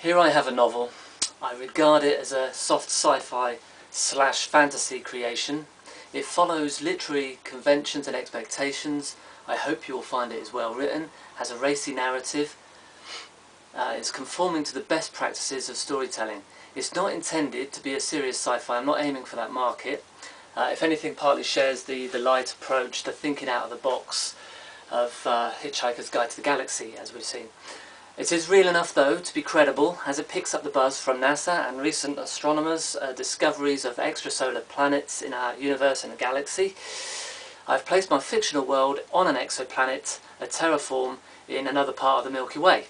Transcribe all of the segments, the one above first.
Here I have a novel. I regard it as a soft sci-fi slash fantasy creation. It follows literary conventions and expectations. I hope you will find it is well written, has a racy narrative, is conforming to the best practices of storytelling. It's not intended to be a serious sci-fi. I'm not aiming for that market. If anything, partly shares the light approach, the thinking out of the box of Hitchhiker's Guide to the Galaxy, as we've seen. It is real enough, though, to be credible, as it picks up the buzz from NASA and recent astronomers' discoveries of extrasolar planets in our universe and the galaxy. I've placed my fictional world on an exoplanet, a terraform in another part of the Milky Way.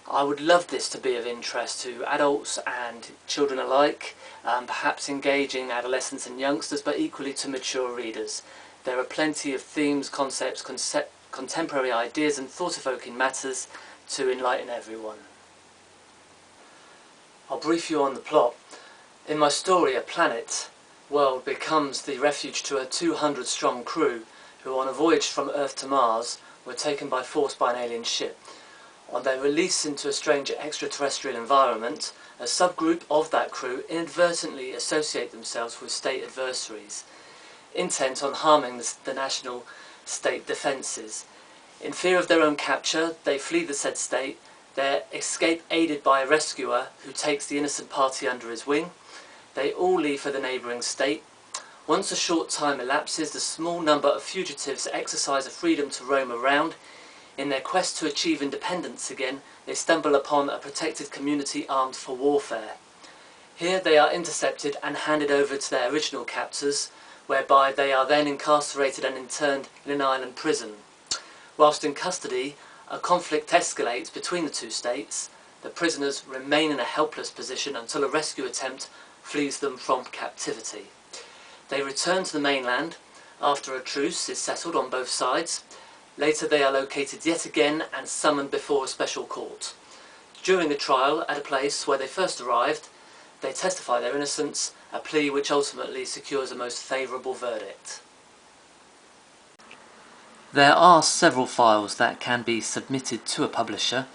I would love this to be of interest to adults and children alike, perhaps engaging adolescents and youngsters, but equally to mature readers. There are plenty of themes, concepts, contemporary ideas and thought-evoking matters to enlighten everyone. I'll brief you on the plot. In my story, a planet world becomes the refuge to a 200-strong crew who, on a voyage from Earth to Mars, were taken by force by an alien ship. On their release into a strange extraterrestrial environment, a subgroup of that crew inadvertently associate themselves with state adversaries, intent on harming the national state defences. In fear of their own capture, they flee the said state, their escape aided by a rescuer who takes the innocent party under his wing. They all leave for the neighbouring state. Once a short time elapses, the small number of fugitives exercise a freedom to roam around. In their quest to achieve independence again, they stumble upon a protected community armed for warfare. Here they are intercepted and handed over to their original captors, whereby they are then incarcerated and interned in an island prison. Whilst in custody, a conflict escalates between the two states. The prisoners remain in a helpless position until a rescue attempt flees them from captivity. They return to the mainland after a truce is settled on both sides. Later they are located yet again and summoned before a special court. During the trial at a place where they first arrived, they testify their innocence, a plea which ultimately secures a most favourable verdict. There are several files that can be submitted to a publisher.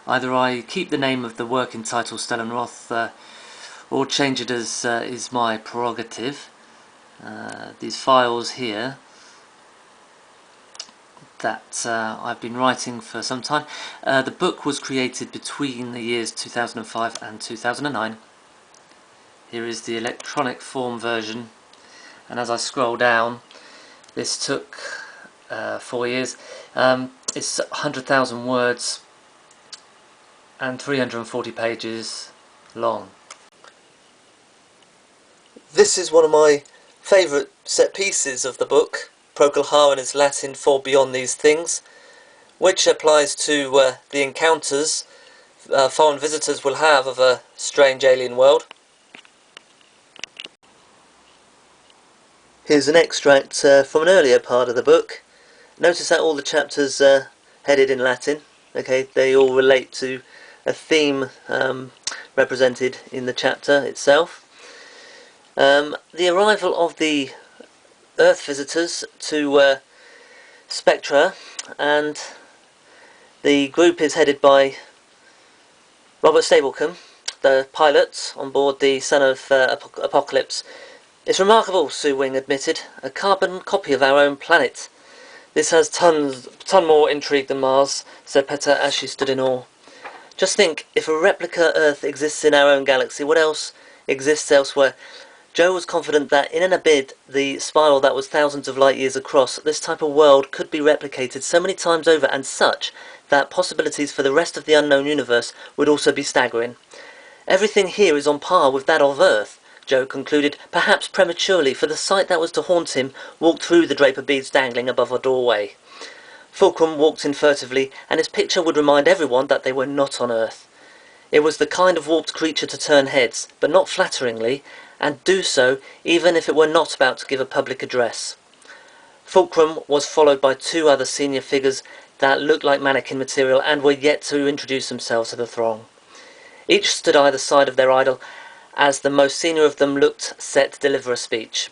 Either I keep the name of the working title Stellenroth or change it as is my prerogative. These files here that I've been writing for some time. The book was created between the years 2005 and 2009. Here is the electronic form version, and as I scroll down, this took 4 years. It's 100,000 words and 340 pages long. This is one of my favourite set pieces of the book. Procul Haran is Latin for beyond these things, which applies to the encounters foreign visitors will have of a strange alien world. Here's an extract from an earlier part of the book. Notice that all the chapters are headed in Latin. Okay, they all relate to a theme represented in the chapter itself. The arrival of the Earth visitors to Spectra, and the group is headed by Robert Stapleton, the pilot on board the Son of Apocalypse. It's remarkable, Sue Wing admitted, a carbon copy of our own planet. This has ton more intrigue than Mars, said Petter as she stood in awe. Just think, if a replica Earth exists in our own galaxy, what else exists elsewhere? Joe was confident that in an bid, the spiral that was thousands of light years across, this type of world could be replicated so many times over and such that possibilities for the rest of the unknown universe would also be staggering. Everything here is on par with that of Earth, Joe concluded, perhaps prematurely, for the sight that was to haunt him walked through the draper beads dangling above a doorway. Fulcrum walked in furtively, and his picture would remind everyone that they were not on Earth. It was the kind of warped creature to turn heads, but not flatteringly, and do so even if it were not about to give a public address. Fulcrum was followed by two other senior figures that looked like mannequin material and were yet to introduce themselves to the throng. Each stood either side of their idol, as the most senior of them looked set to deliver a speech.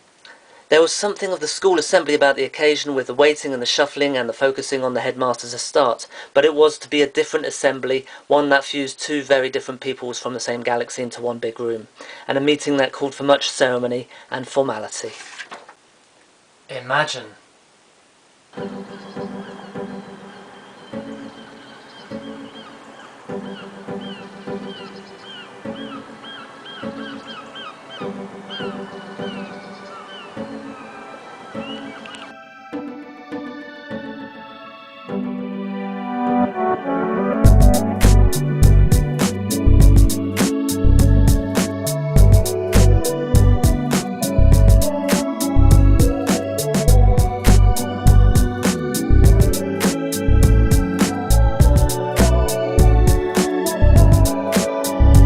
There was something of the school assembly about the occasion, with the waiting and the shuffling and the focusing on the headmaster's start, but it was to be a different assembly, one that fused two very different peoples from the same galaxy into one big room, and a meeting that called for much ceremony and formality. Imagine.